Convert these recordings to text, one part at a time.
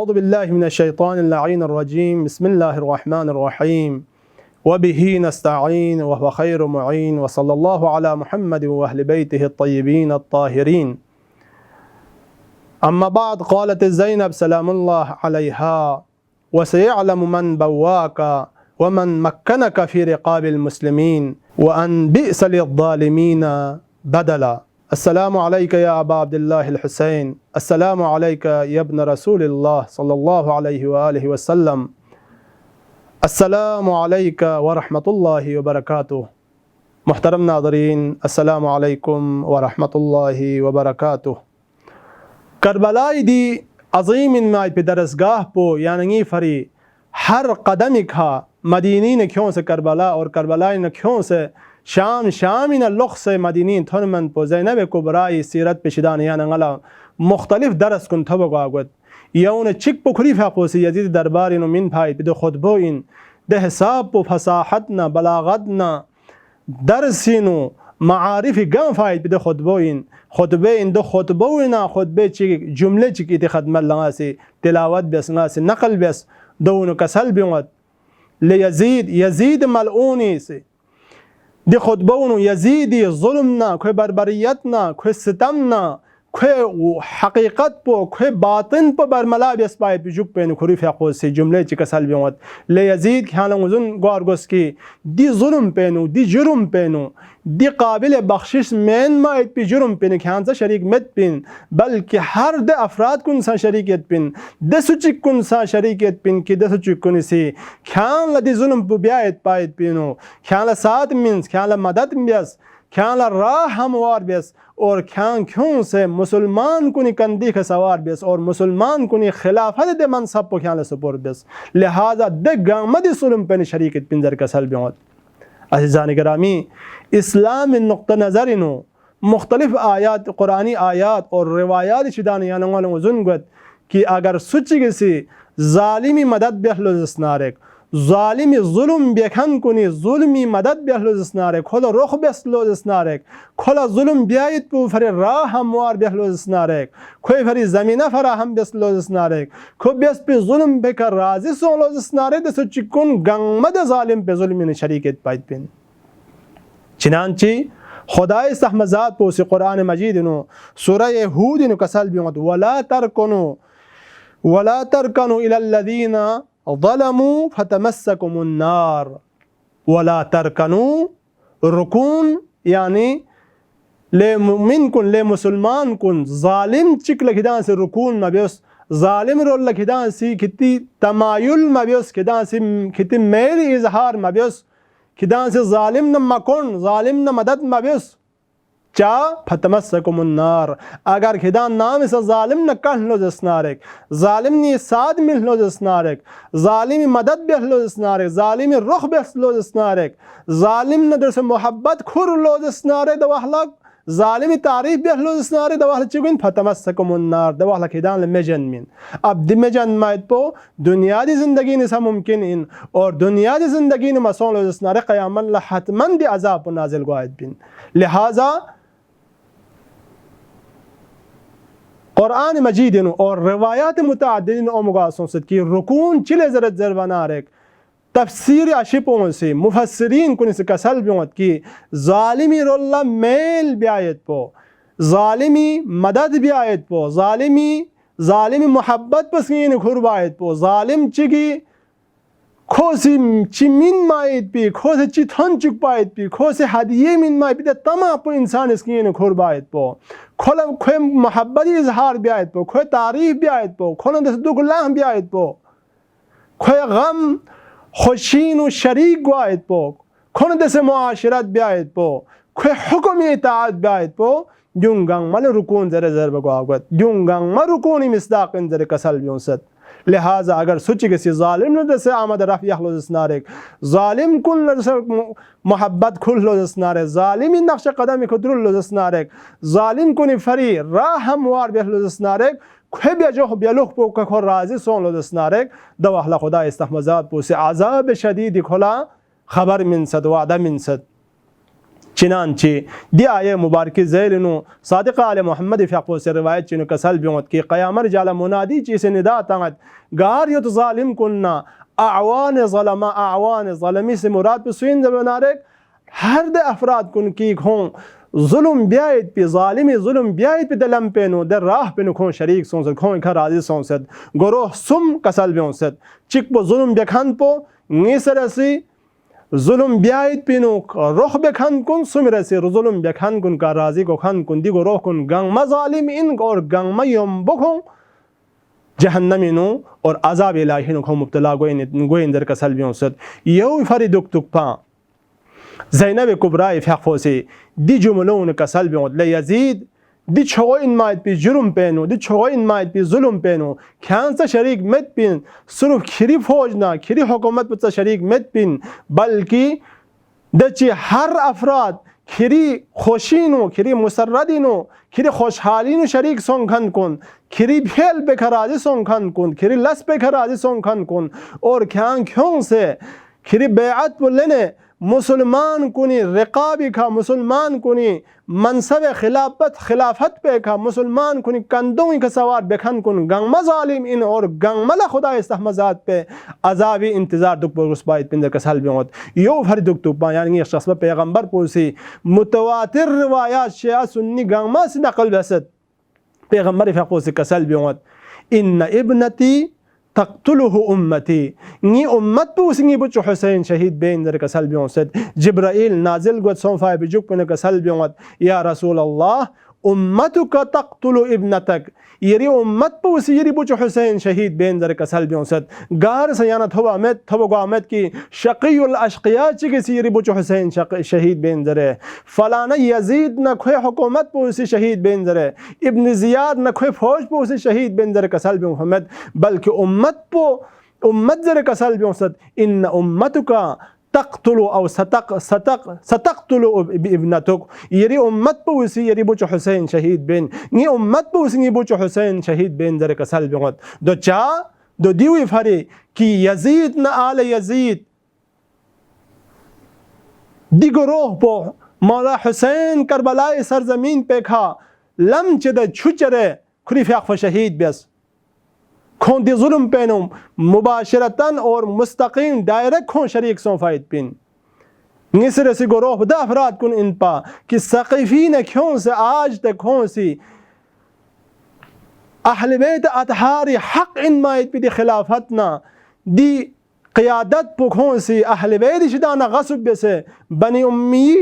أعوذ بالله من الشيطان اللعين الرجيم بسم الله الرحمن الرحيم وبه نستعين وهو خير معين وصلى الله على محمد وأهل بيته الطيبين الطاهرين. أما بعد، قالت زينب سلام الله عليها: وسيعلم من بواك ومن مكنك في رقاب المسلمين وأن بئس للظالمين بدلا. السلام عليك يا أبا عبد الله الحسين، السلام عليك يا ابن رسول الله صلى الله عليه وآله وسلم، السلام عليك ورحمة الله وبركاته. محترم नादरीन, अस्सलाम वालेकुम व रहमतुल्लाहि व बरकातुह. करबलाई दी अजीम इनमाई पे दरसगाह पो यानी फरी हर कदम खा मदीनी ने क्यों से करबला और करबलाई ने क्यों से शाम इन लुख से मदीनी थुनमन पो ज़ैनब कुबराई सीरत पे शिदान या नंगला मुख्तलिफ दरस कुन थबो गागत यौन चिक पो खुलीफा को से यजीद दरबार इन मिन भाई पे दो खुतबो इन दे हिसाब पो फसाहत ना बलागत ना दरसिनो मारिफ गम फाइद पे दो खुतबो इन खुतबे इन दो खुतबो ना खुतबे चिक जुमले चिक इते खदमत लगा से तिलावत बस ना से नकल बस दोनों कसल बियत ले यजीद मलऊनी से दे खुतबों यजीदी जुल्म ना कोई बरबरियत ना कोई सितम ना कोई हकीकत पो कोई बातिन पो बरमला बस पाए जुक पे खुरी फ़को से जुमले चिकसल बियत ले यजीद ख्याल उजुन गौरगोस की दी जुल्म पेनु दी जुर्म पेनु दी काबिल बख्शिश मैन माइत पे जुर्म पेन ख्यान से शरीक मत पिन बल्कि हर दे अफराद कुन सा शरीकियत पिन दे सुचिक कुन सा शरीकियत पिन कि दे सुचिक कुन सी ख्यान लदी जुल्म पो ब्यायत पाइत पिनो ख्यान साथ मीन्स ख्यान मदद बस ख्यान राह हमवार बस और ख्यान क्यों से मुसलमान कुनी कंदी के सवार बस और मुसलमान कुनी खिलाफत दे मनसब पो ख्यान सपोर बस लिहाजा दे गामदी जुल्म पे शरीकियत पिन जर कसल बियत अज़ीज़ान गिरामी इस्लाम नुक़्ता नज़र इनो मुख्तलिफ आयात कुरानी आयात और रिवायात शिदान यानगत कि अगर सुची किसी ज़ालिमी मदद बेहलोजनारेक ज़ालिमी जुल्म बेखन कुनी जुल्मी मदद बेहलोजनारेक खोला रुख बेहलोजनारेक खोला जुल्म ब्यायत पु फरे राह हमवार बेहलोजनारेक खोई फरी ज़मीना फराहम बेहलोजनारेक खो बेस पे जुल्म बेकर राज़ी सोलोजनारेक दे सुची कुन गंगमद ज़ालिम पे जुल्मी ने शरीकियत पाइत पिन चिनांची खुदाए सहमज़ात पोसे कुरान मजीद नो सूरह हूद नो कसल बियत वला तरकनु इलल्लज़ीना ज़लमू फतमस्सकुमुन्नार वला तरकनु रुकून यानी ले मुमिन कुन ले मुसलमान कुन ज़ालिम चिक लखिदान से रुकून मबियस ज़ालिम रोल लखिदान सी किती तमायुल मबियस किदान सी किती मेल इजहार मबियस किदान से ज़ालिम न मकुन ज़ालिम न मदद मबियस चा फतमस्सकुमुन्नार अगर खिदान नाम से ज़ालिम न कहलो जसनारेक ज़ालिम ने साद मिललो जसनारेक ज़ालिमी मदद बेहलो जसनारेक ज़ालिमी रुख बेहलो जसनारेक ज़ालिम न दर से मोहब्बत खुर लो जसनारे दवाहलक ज़ालिमी तारीफ बेहलो जसनारे दवाहल चिगुन फतमस्सकुमुन्नार दवाहल खिदान मेजन मिन अब दिमेजन माइत पो दुनियादी ज़िंदगी ने सा मुमकिन इन और दुनियादी ज़िंदगी ने मसौल जसनारे क़यामत ला हतमन दे अज़ाब नाज़िल गुआयद बिन लिहाजा कुरान मजीद और रवायात मुतअद्दिद ओमगासों की रुकून चिले ज़रत ज़रवनारेक तफसीर अशिपों से मुफस्सिरीन कुन से कसल बियत की ज़ालिमी रोल्ला मेल ब्यायत पो ज़ालिमी मदद ब्यायत पो ज़ालिमी मोहब्बत पसकीन खुरबायत पो ज़ालिम चिगी खोसी चिमिन माइत पी खोसे चिथन चुक पाइत पी खोसे हदिये मिन माइत पी तमा पो इंसान इसकी खुरबायत पो खोला खोए मोहब्बत इजहार ब्यायत पो खोए तारीफ ब्यायत पो खोला दस दुगलाह ब्यायत पो खोए गम खुशीन व शरीक ग्वायत पो खोला दस मुआशरत ब्यायत पो खोए हुक्म इताअत ब्यायत पो जुंगंग मल रुकून जरे जर बगवागत जुंगंग म रुकूनी मिस्दाक़न जरे कसल बियसत लिहाजा अगर सुची किसी ज़ालिम ने से आमद रफ़ी अहलोजनारेक ज़ालिम कुल मोहब्बत खुल लोजनारे ज़ालिमी नक्श कदम खुदरुल लोजनारेक ज़ालिम कुनी फरी राह हमवार बेहलोजनारेक खे बेजो बेलुख पो को राज़ी सोन लोजनारेक दवाहला खुदा इस्तहमज़ात पो से अज़ाब शदीद खोला खबर मिनसद वादा मिनसद चनानचे दी आये मुबारक ज़ैलनो सादिक़ आले मोहम्मद फ़क़ो से रिवायत चिनो कसल बियोत कि क़यामत जाला मुनादी चीज़ निदा तांगत गार युत ज़ालिम कुन्ना आवान ज़लमी से मुराद पे सुइन ज़बनारे हर दे अफराद कुन की हों जुल्म ब्यायत पे ज़ालिमी जुल्म ब्यायत पे दलम पे नो दर राह पे नो शरीक सोंसद खों खा राज़ी सोंसद गोरोह सुम कसल बियोत चिक पो जुल्म बेखान पो नीसरसी जुल्म ब्यायत पिनो रोह बेखान कुन सुमरसे जुल्म बेखान कुन का राजी को खान कुन दिगो रोह कुन गंग मजालिम इन और गंग मयम बखों जहन्नमिनो और अजाब इलाही को मुब्तला गोइन दर कसल बियोसद यौ फरी दुक तुक पा ज़ैनब कुबरा फ़क़ो से दी जुमलों कसल बियोत ले यजीद दी छो इन मायत पे जुर्म पेनो दी छो इन मायत पे जुल्म पेनो ख्यान से शरीक मत पिन सिर्फ खिरी फौज ना खिरी हुकूमत पर शरीक मत पिन बल्कि दची हर अफराद खिरी खुशीनो खिरी मुसर्रदिनो खिरी खुशहालीनो शरीक सोंखन कुन खिरी भेल पे खराजी सोंखन कुन खिरी लस पे खराजी सोंखन कुन और ख्यान क्यों से खिरी बेअत लेने मुसलमान कुनी रिकाबी खा मुसलमान कुनी मनसब खिलाफत पे खा मुसलमान कुनी कंदों का सवार बेखन कुन गंग मजालिम इन और गंग मला खुदा इस्तहमजात पे अजाबी इंतज़ार दुख बरसबाइत पिंदर कसल बियोत यो भर दुख तुपा यानी शख्स पैगंबर पोसी मुतवातिर रिवायात शिया सुन्नी गंग मा से नकल बसत पैगंबर फ़क़ो से कसल बियोत इन इब्नती तक़्तुलुहु उम्मती नी उम्मत पे उसी बुच हुसैन शहीद बेन दर कसल बियोत जिब्राइल नाजिल गोत सोफा बिजुक पे कसल बियोत या रसूल अल्लाह उम्मतुका तक़्तुलु इब्नतक यरी उम्मत पे उसी यरी बुच हुसैन शहीद बेन दर कसल बियोत गार सयाना थोबा अहमद थोबा अहमद की शक़ीउल अशक़िया चिकिसी यरी बुच हुसैन शहीद बेन दरे फलाना यजीद न खोए हुकूमत पे उसी शहीद बेन दरे इब्न ज़ियाद न खोए फौज पे उसी शहीद बेन दर कसल बियोत बल्कि उम्मत जर कसल बियोत इन उम्मतुका तक़्तुलु और सतक़्तुलु इब्नतुक यरी उम्मत पे उसी यरी बुच हुसैन शहीद बेन नी उम्मत पे उसी बुच हुसैन शहीद बेन दर कसल बियोत दो चा दो दीवी फरी कि यजीद न आल यजीद दिगरोह पो मौला हुसैन करबलाई सरजमीन पे खा लम चद छुचरे खुरी फ़क़ शहीद बेस खों दि जुल्म पेनो मुबाशरतन और मुस्तकीम डायरेक्ट खों शरीक सोफाइत पिन निसर से गोरोह दा अफराद कुन इन पा कि सक़ीफ़ीन क्यों से आज तक खों सी अहल बैत अतहारी हक इन मायत पे दी खिलाफत ना दी क़ियादत पे खों सी अहल बैत शिदाना गस्ब बेसे बनी उम्मी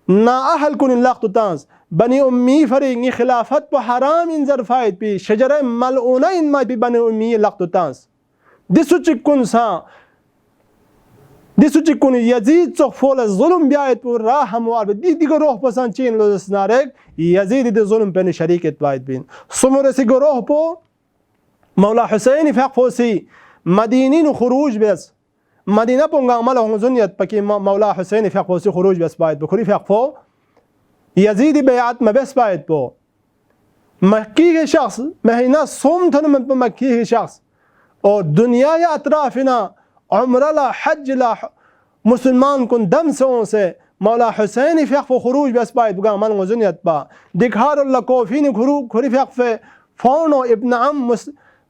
ना अहल कुन लख्त तांस बनी उम्मी फरींगी खिलाफत पर हराम इन जरफायत पी शजर मलऊना इन माय पी बनी उम्मी लख्त तांस दिसु चिकुन सा दिसु चिकुन यजीद चोफोल जुल्म ब्यायत पर राह हमवार दी दी गरोह पसान चीन लो स्नारेक यजीद दी जुल्म पे शरीक इतवायत बिन सुमर से गरोह पो मौला हुसैन फ़क़ो सी मदीनी नु खुरूज बेस मदीना पोंगा अमल हुजुनियत पकी मौला हुसैन फ़क़ो सी खुरूज बेस बायत बखुरी फ़क़ो यजीद बेअत मबस बायत पो मक्की के शख्स महीना सोम थन मक्की के शख्स और दुनिया या अतराफिना उम्र ला हज ला मुसलमान कुन दम से मौला हुसैन फ़क़ो खुरूज बस बायत बुगा अमल गुजुनियत पा दिखार लकोफीन खुरी फ़क़ फ़ौनो इब्न अम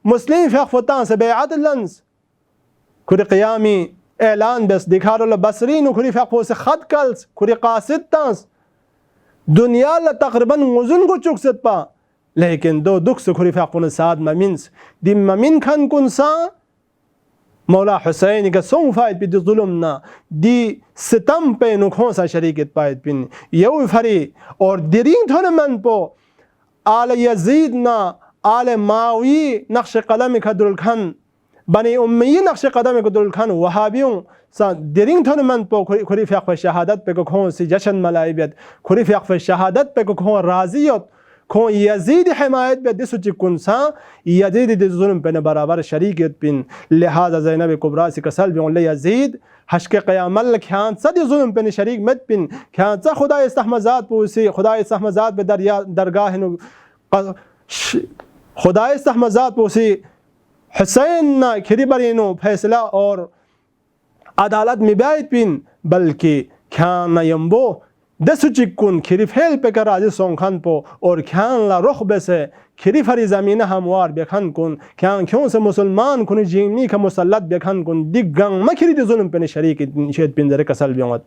मुस्लिम फ़क़ो तां से बेअत लंस खुरी क़ियामी ऐलान बस दिखार बसरीन खुरी फ़क़ो से ख़त कल्स खुरी क़ासिद तांस दुनिया ला तकरीबन वजुन को चुकसत पा लेकिन दो दुख से खुरी फ़क़ो साद ममिन्स दी ममिन खन कुन सा मौला हुसैन का सों फायद पे जुल्म ना दी सितम पे नुखों सा शरीकत पायत पिन यौ फरी और दिरिंग थोन मन पो आल यजीद ना आल मावी नक्श कलम खदरुल खन बनी उम्मी नक्श कदम खदरुल खन वहाबियों सा दिरिंग थोन मन पो खुरी फ़क़ शहादत पे को खों सी जशन मलाइबियत खुरी फ़क़ शहादत पे को खों राजियत खों यजीद हिमायत पे दिसु चिकुन सा यजीद दी जुल्म पे बराबर शरीकत पिन लिहाजा ज़ैनब कुबरा से कसल बिन यजीद हश के क़यामल ख्यान सा दी जुल्म पे शरीक मत पिन ख्यान सा खुदा इस्तहमजात पूसी खुदा इस्तहमजात पे दरगाह खुदा इस्तहमजात पूसी हुसैन ना खिरी बरीनो फैसला और अदालत में बायत पिन बल्कि ख्यान यम्बो دسوچیکون کری فعل پکر از سونخان پو اور کیان لا رخ بسه کری فری زمینه هموار بکن کن کیان کیون سے مسلمان کنی جیمی کا مسلط بکن کن دیگان مکری دی ظلم پنی شریک شید پنجره کسل بیامد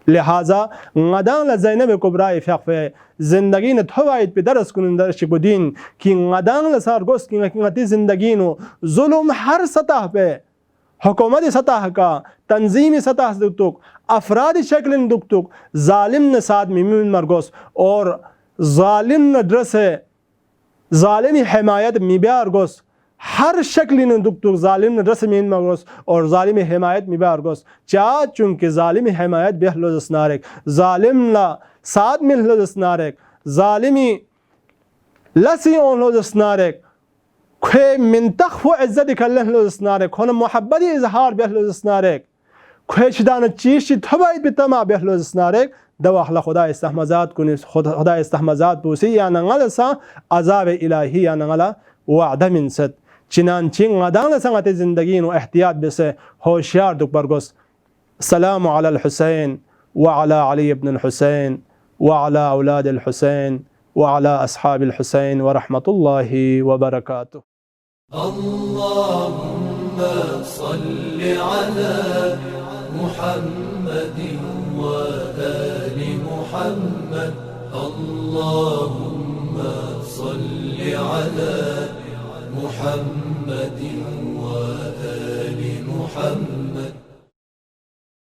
لہذا غدان لزینب کبرای فقه زندگی نه توایت به درس کنن درش بودین که غدان لسار گوست که غتی زندگی نو ظلم هر سطح पे हुकूमती सतह का तंजीमी सतह से दुख अफरादी शक्ल दुख ज़ालिम ने साथ मिमिन मरगोस और ज़ालिम ने ड्रेस है ज़ालिमी हिमायत मिब्यार गोस हर शक्ल ने दुख ज़ालिम ने ड्रेस मिमिन मरगोस और ज़ालिमी हिमायत मिब्यार गोस चा चूंकि ज़ालिमी हिमायत बेहलोज नारेक ज़ालिम ला साथ मिललोज नारेक ज़ालिमी लसी ओनलोज नारेक که من تخفو عزتی کله لوزناره کنه محبتی اظهار به لوزناره که چدان چیشی تباید به تمام به لوزناره دو اخلا خدا استحمازات کنی خدا استحمازات بوسی یا نغلا سا عذاب الهی یا نغلا وعده من صد چنانچه غدان سنت زندگی و احتیاط بسه هوشیار دک برگوس سلام علی الحسین وعلى علي بن الحسين وعلى أولاد الحسين وعلى أصحاب الحسين ورحمة الله وبركاته. اللهم صل على محمد وآل محمد. اللهم صل على محمد وآل محمد.